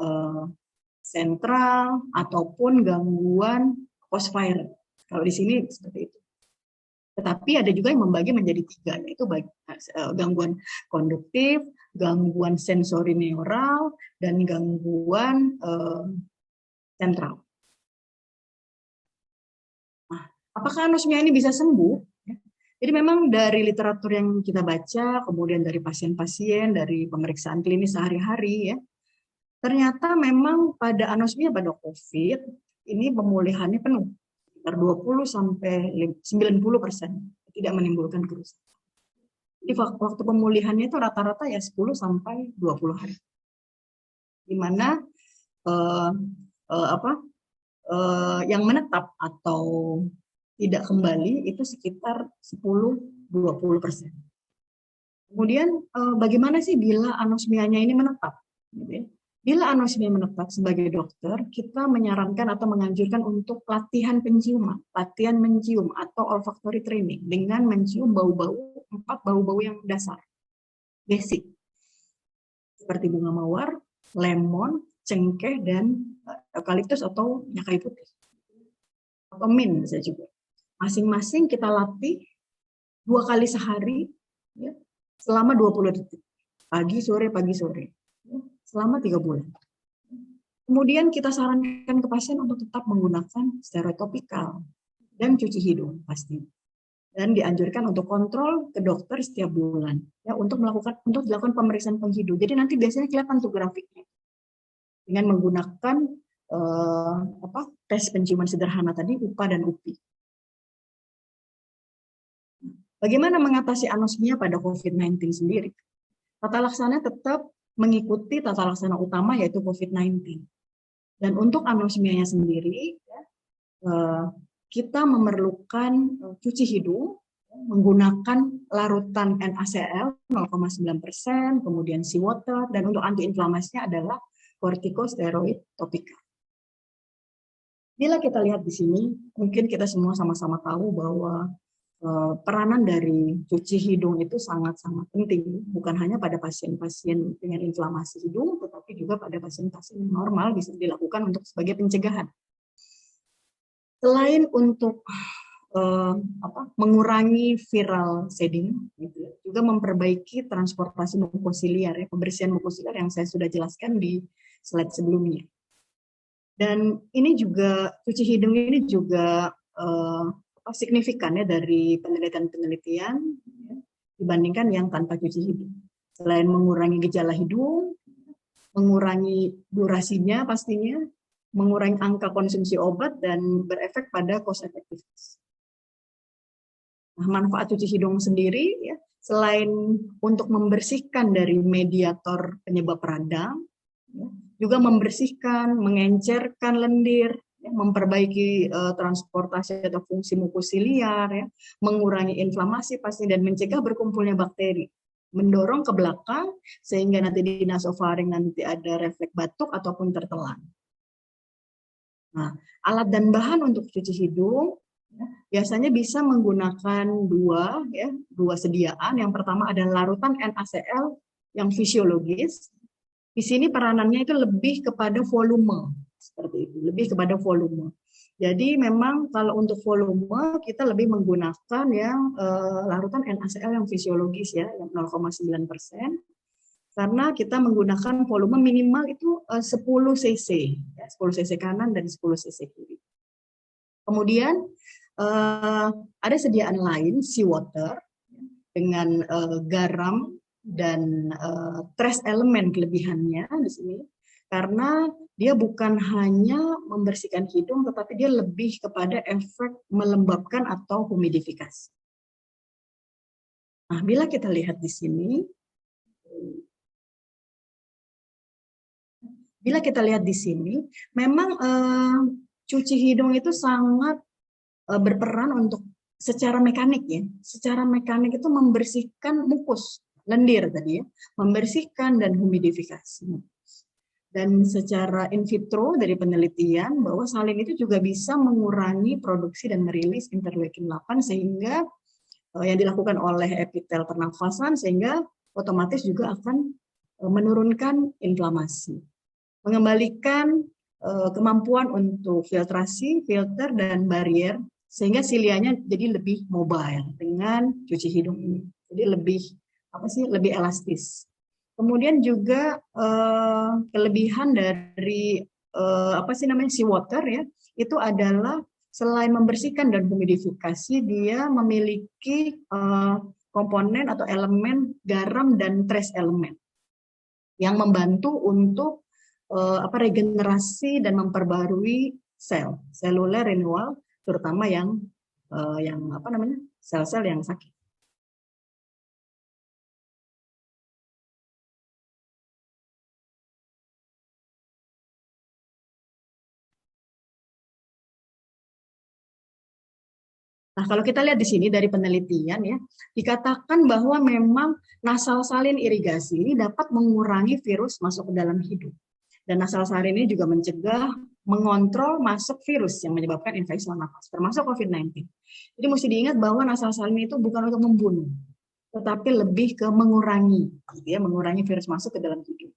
C: sentral, ataupun gangguan post-viral. Kalau di sini seperti itu. Tetapi ada juga yang membagi menjadi 3, yaitu gangguan konduktif, gangguan sensori neural, dan gangguan sentral. Nah, apakah anosmia ini bisa sembuh? Jadi memang dari literatur yang kita baca, kemudian dari pasien-pasien, dari pemeriksaan klinis sehari-hari, ya, ternyata memang pada anosmia pada COVID, ini pemulihannya penuh. 20-90% tidak menimbulkan kerusakan. Jadi waktu pemulihannya itu rata-rata ya 10-20 hari. Di mana yang menetap atau tidak kembali itu sekitar 10-20%. Kemudian bagaimana sih bila anosmianya ini menetap? Bila anosmia menetap, sebagai dokter, kita menyarankan atau menganjurkan untuk latihan penciuman, latihan mencium atau olfactory training dengan mencium bau-bau, 4 bau-bau yang dasar, basic, seperti bunga mawar, lemon, cengkeh, dan eukaliptus atau minyak kayu putih, atau mint bisa juga. Masing-masing kita latih 2 kali sehari, ya, selama 20 detik, pagi sore, selama 3 bulan. Kemudian kita sarankan ke pasien untuk tetap menggunakan steroid topikal dan cuci hidung pasti. Dan dianjurkan untuk kontrol ke dokter setiap bulan ya untuk dilakukan pemeriksaan penghidu. Jadi nanti biasanya kelihatan tuh grafiknya. Dengan menggunakan tes penciuman sederhana tadi, UPA dan UPI. Bagaimana mengatasi anosmia pada COVID-19 sendiri? Tata laksana tetap mengikuti tata laksana utama yaitu COVID-19. Dan untuk anosmianya sendiri, kita memerlukan cuci hidung menggunakan larutan NaCl 0,9%, kemudian seawater, dan untuk antiinflamasinya adalah kortikosteroid topikal. Bila kita lihat di sini, mungkin kita semua sama-sama tahu bahwa peranan dari cuci hidung itu sangat-sangat penting, bukan hanya pada pasien-pasien dengan inflamasi hidung, tetapi juga pada pasien-pasien normal bisa dilakukan untuk sebagai pencegahan. Selain untuk mengurangi viral shedding, gitu, juga memperbaiki transportasi mukosiliar, ya, pembersihan mukosiliar yang saya sudah jelaskan di slide sebelumnya. Dan ini juga cuci hidung ini juga signifikan ya dari penelitian-penelitian ya, dibandingkan yang tanpa cuci hidung. Selain mengurangi gejala hidung, mengurangi durasinya pastinya, mengurangi angka konsumsi obat, dan berefek pada cost effectiveness. Nah, manfaat cuci hidung sendiri ya, selain untuk membersihkan dari mediator penyebab radang, ya, juga membersihkan, mengencerkan lendir, ya, memperbaiki transportasi atau fungsi mukus siliar, ya, mengurangi inflamasi pasti, dan mencegah berkumpulnya bakteri, mendorong ke belakang sehingga nanti di nasofaring nanti ada refleks batuk ataupun tertelan. Nah, alat dan bahan untuk cuci hidung biasanya bisa menggunakan dua sediaan. Yang pertama adalah larutan NaCl yang fisiologis. Di sini peranannya itu lebih kepada volume, seperti itu, lebih kepada volume. Jadi memang kalau untuk volume kita lebih menggunakan yang larutan NaCl yang fisiologis ya, yang 0,9%. Karena kita menggunakan volume minimal itu 10 cc, ya, 10 cc kanan dan 10 cc kiri. Kemudian ada sediaan lain, seawater, dengan garam dan trace element kelebihannya di sini, karena dia bukan hanya membersihkan hidung, tetapi dia lebih kepada efek melembabkan atau humidifikasi. Nah, bila kita lihat di sini, memang cuci hidung itu sangat berperan untuk secara mekanik ya. Secara mekanik itu membersihkan mukus, lendir tadi ya, membersihkan dan humidifikasi. Dan secara in vitro dari penelitian bahwa salin itu juga bisa mengurangi produksi dan merilis interleukin 8 sehingga yang dilakukan oleh epitel pernafasan, sehingga otomatis juga akan menurunkan inflamasi. Mengembalikan kemampuan untuk filtrasi, filter, dan barier, sehingga silianya jadi lebih mobile dengan cuci hidung ini. Jadi lebih elastis. Kemudian juga kelebihan dari seawater ya, itu adalah selain membersihkan dan humidifikasi, dia memiliki komponen atau elemen garam dan trace element yang membantu untuk regenerasi dan memperbarui sel, seluler renewal, terutama yang sel-sel yang sakit. Nah, kalau kita lihat di sini dari penelitian ya, dikatakan bahwa memang nasal salin irigasi ini dapat mengurangi virus masuk ke dalam hidung. Dan nasal salin ini juga mencegah, mengontrol masuk virus yang menyebabkan infeksi saluran nafas, termasuk COVID-19. Jadi mesti diingat bahwa nasal salin itu bukan untuk membunuh, tetapi lebih ke mengurangi, gitu ya, mengurangi virus masuk ke dalam hidung.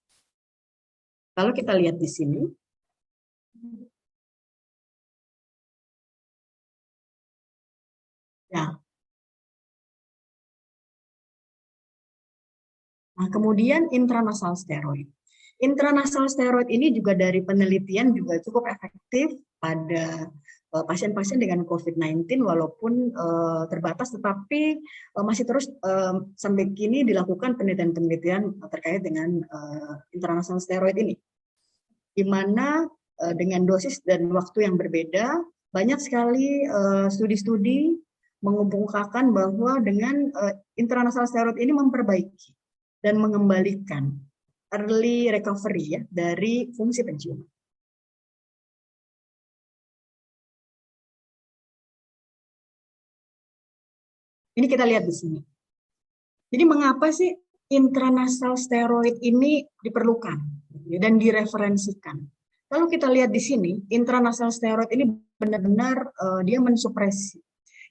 C: Kalau kita lihat di sini, ya. Nah, kemudian intranasal steroid. Intranasal steroid ini juga dari penelitian juga cukup efektif pada pasien-pasien dengan COVID-19 walaupun terbatas, tetapi masih terus sampai kini dilakukan penelitian-penelitian terkait dengan intranasal steroid ini. Di mana dengan dosis dan waktu yang berbeda, banyak sekali studi-studi mengemukakan bahwa dengan intranasal steroid ini memperbaiki dan mengembalikan early recovery ya dari fungsi penciuman. Ini kita lihat di sini. Jadi mengapa sih intranasal steroid ini diperlukan dan direferensikan? Kalau kita lihat di sini, intranasal steroid ini benar-benar dia mensupresi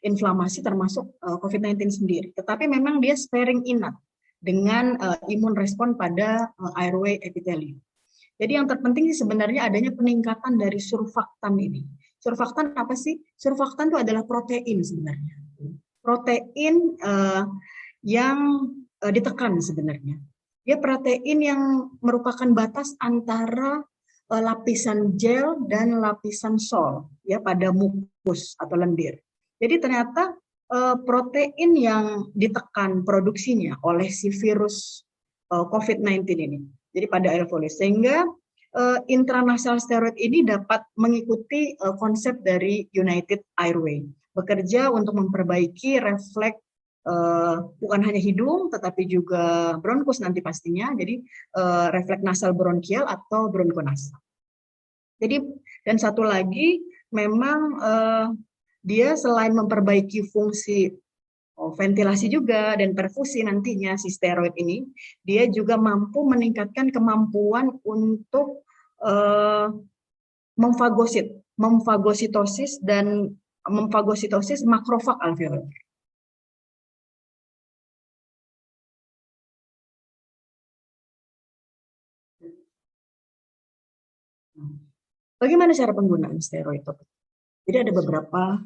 C: inflamasi termasuk COVID-19 sendiri. Tetapi memang dia sparing enough dengan imun respon pada airway epithelium. Jadi yang terpenting sebenarnya adanya peningkatan dari surfaktan ini. Surfaktan apa sih? Surfaktan itu adalah protein sebenarnya. Protein yang ditekan sebenarnya. Dia protein yang merupakan batas antara lapisan gel dan lapisan sol ya pada mukus atau lendir. Jadi ternyata protein yang ditekan produksinya oleh si virus COVID-19 ini. Jadi pada aerofolis, sehingga intranasal steroid ini dapat mengikuti konsep dari United Airway, bekerja untuk memperbaiki refleks bukan hanya hidung tetapi juga bronkus nanti pastinya, jadi refleks nasal bronkial atau bronkonasal. Jadi dan satu lagi memang dia selain memperbaiki fungsi ventilasi juga dan perfusi nantinya si steroid ini, dia juga mampu meningkatkan kemampuan untuk memfagositosis makrofag alveolar. Bagaimana cara penggunaan steroid topik? Jadi ada beberapa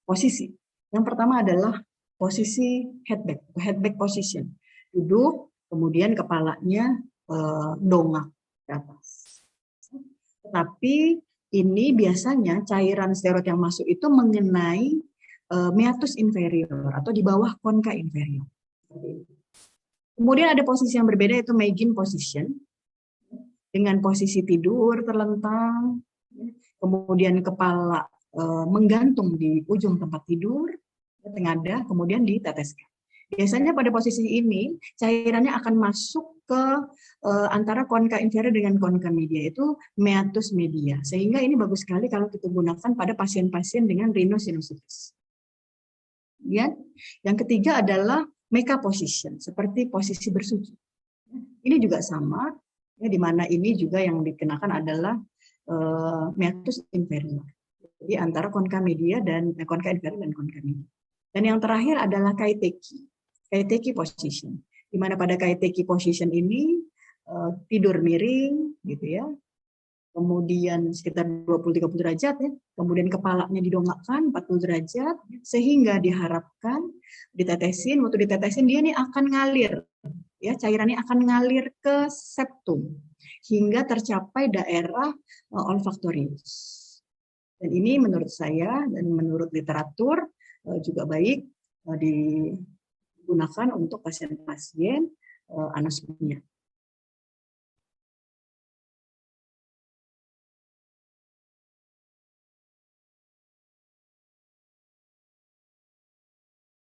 C: posisi. Yang pertama adalah posisi headback position. Duduk, kemudian kepalanya dongak ke atas. Tetapi ini biasanya cairan steroid yang masuk itu mengenai meatus inferior atau di bawah konka inferior. Kemudian ada posisi yang berbeda yaitu Meigin position. Dengan posisi tidur terlentang, kemudian kepala menggantung di ujung tempat tidur, tengadah, kemudian diteteskan. Biasanya pada posisi ini, cairannya akan masuk ke antara konka inferior dengan konka media, itu meatus media. Sehingga ini bagus sekali kalau kita gunakan pada pasien-pasien dengan rhinosinusitis. Kemudian, yang ketiga adalah Mecca position, seperti posisi bersujud. Ini juga sama, ya, di mana ini juga yang dikenakan adalah meatus inferior. Jadi antara konka media dan konka inferior dan konka media. Dan yang terakhir adalah kaiteki position. Di mana pada kaiteki position ini tidur miring gitu ya. Kemudian sekitar 20-30 derajat ya. Kemudian kepalanya didongakkan 40 derajat sehingga diharapkan ditetesin, waktu ditetesin dia nih akan ngalir. Ya, cairannya akan ngalir ke septum hingga tercapai daerah olfaktorius. Dan ini menurut saya dan menurut literatur juga baik digunakan untuk pasien-pasien anosmia.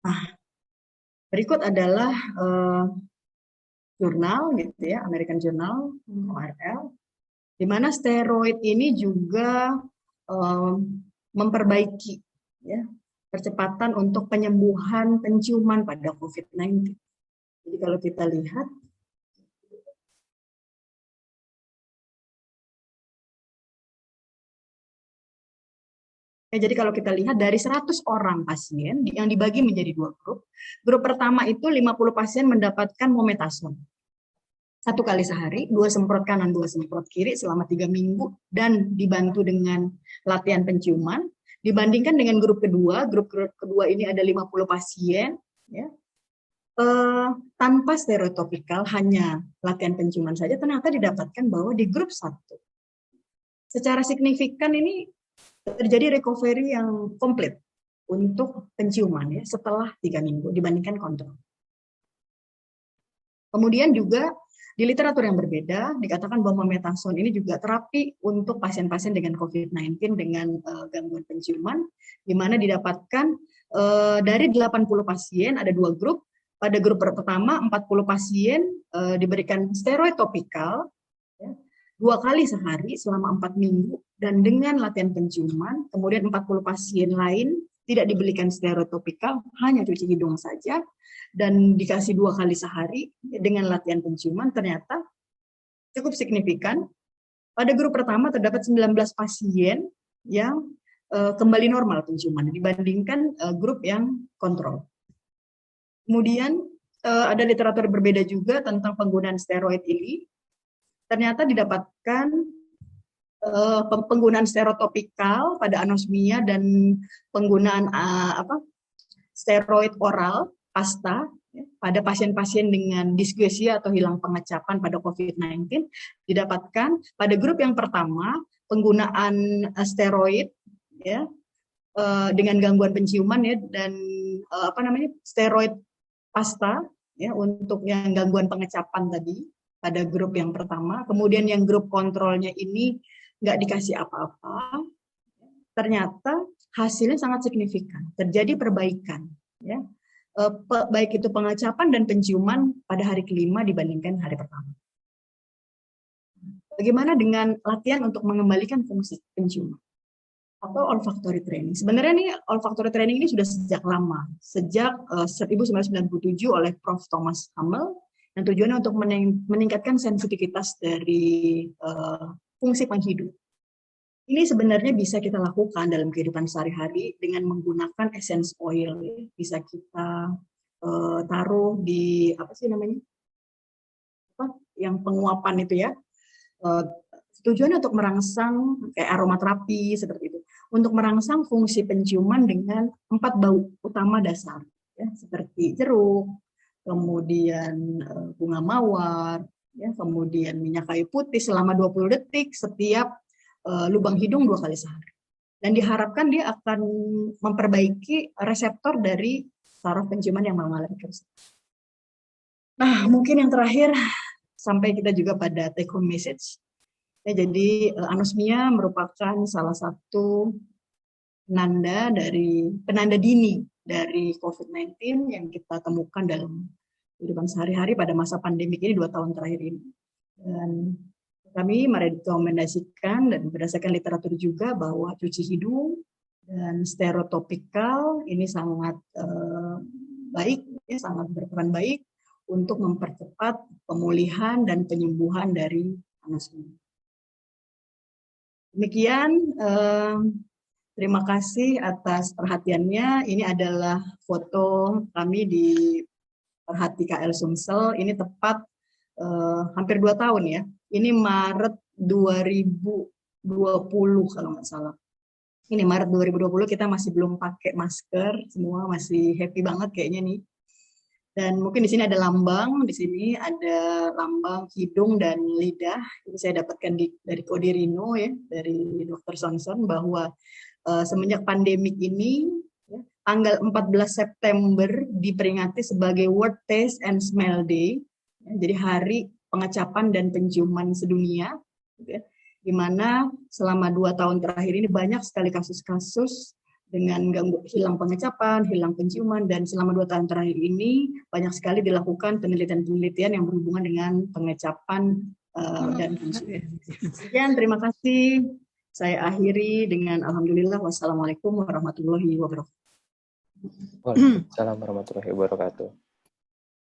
C: Nah, berikut adalah jurnal gitu ya, American Journal ORL, di mana steroid ini juga memperbaiki ya percepatan untuk penyembuhan penciuman pada COVID-19. Jadi kalau kita lihat jadi kalau kita lihat dari 100 orang pasien yang dibagi menjadi 2 grup. Grup pertama itu 50 pasien mendapatkan mometasone. 1 kali sehari, 2 semprot kanan, 2 semprot kiri selama 3 minggu dan dibantu dengan latihan penciuman. Dibandingkan dengan grup kedua ini ada 50 pasien ya. Tanpa steroid topikal, hanya latihan penciuman saja, ternyata didapatkan bahwa di grup 1 secara signifikan ini terjadi recovery yang komplit untuk penciuman ya setelah 3 minggu dibandingkan kontrol. Kemudian juga di literatur yang berbeda dikatakan bahwa mometasone ini juga terapi untuk pasien-pasien dengan COVID-19 dengan gangguan penciuman, di mana didapatkan dari 80 pasien ada 2 grup. Pada grup pertama 40 pasien diberikan steroid topikal ya, 2 kali sehari selama 4 minggu dan dengan latihan penciuman. Kemudian 40 pasien lain tidak diberikan steroid topikal, hanya cuci hidung saja dan dikasih 2 kali sehari dengan latihan penciuman. Ternyata cukup signifikan. Pada grup pertama terdapat 19 pasien yang kembali normal penciuman dibandingkan grup yang kontrol. Kemudian ada literatur berbeda juga tentang penggunaan steroid ini. Ternyata didapatkan penggunaan steroid topikal pada anosmia dan penggunaan steroid oral pasta ya, pada pasien-pasien dengan disgeusia atau hilang pengecapan pada COVID-19 didapatkan pada grup yang pertama penggunaan steroid ya dengan gangguan penciuman ya dan steroid pasta ya untuk yang gangguan pengecapan tadi. pada grup yang pertama, kemudian yang grup kontrolnya ini nggak dikasih apa-apa, ternyata hasilnya sangat signifikan, terjadi perbaikan, ya, baik itu pengecapan dan penciuman pada hari kelima dibandingkan hari pertama. Bagaimana dengan latihan untuk mengembalikan fungsi penciuman atau olfactory training? Sebenarnya nih olfactory training ini sudah sejak lama, sejak 1997 oleh Prof. Thomas Hamel, yang tujuannya untuk meningkatkan sensitivitas dari fungsi penghidup. Ini sebenarnya bisa kita lakukan dalam kehidupan sehari-hari dengan menggunakan essence oil. Bisa kita taruh di apa sih namanya? Yang penguapan itu ya. Tujuannya untuk merangsang kayak aromaterapi seperti itu. Untuk merangsang fungsi penciuman dengan 4 bau utama dasar, ya, seperti jeruk, kemudian bunga mawar, ya, kemudian minyak kayu putih selama 20 detik setiap lubang hidung 2 kali sehari. Dan diharapkan dia akan memperbaiki reseptor dari saraf penciuman yang mengalami kerusakan. Nah, mungkin yang terakhir sampai kita juga pada take home message. Ya, jadi anosmia merupakan salah satu penanda dini dari COVID-19 yang kita temukan dalam kehidupan sehari-hari pada masa pandemi ini 2 tahun terakhir ini. Dan kami merekomendasikan dan berdasarkan literatur juga bahwa cuci hidung dan stereotopikal ini sangat baik, ya, sangat berperan baik untuk mempercepat pemulihan dan penyembuhan dari anosmia. Demikian, terima kasih atas perhatiannya. Ini adalah foto kami di Perhati KL Sumsel. Ini tepat hampir 2 tahun ya. Ini Maret 2020 kalau nggak salah. Ini Maret 2020 kita masih belum pakai masker, semua masih happy banget kayaknya nih. Dan mungkin di sini ada lambang, di sini ada lambang hidung dan lidah. Ini saya dapatkan dari Kodirino ya, dari Dr. Sonson, bahwa semenjak pandemik ini, ya, tanggal 14 September diperingati sebagai World Taste and Smell Day, ya, jadi hari pengecapan dan penciuman sedunia, ya, di mana selama 2 tahun terakhir ini banyak sekali kasus-kasus dengan hilang pengecapan, hilang penciuman, dan selama 2 tahun terakhir ini banyak sekali dilakukan penelitian-penelitian yang berhubungan dengan pengecapan dan penciuman. Sekian, terima kasih. Saya akhiri dengan alhamdulillah, wassalamualaikum warahmatullahi wabarakatuh.
B: Waalaikumsalam warahmatullahi wabarakatuh.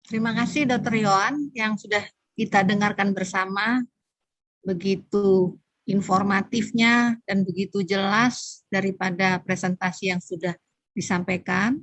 A: Terima kasih Dr. Yohan yang sudah kita dengarkan bersama, begitu informatifnya dan begitu jelas daripada presentasi yang sudah disampaikan.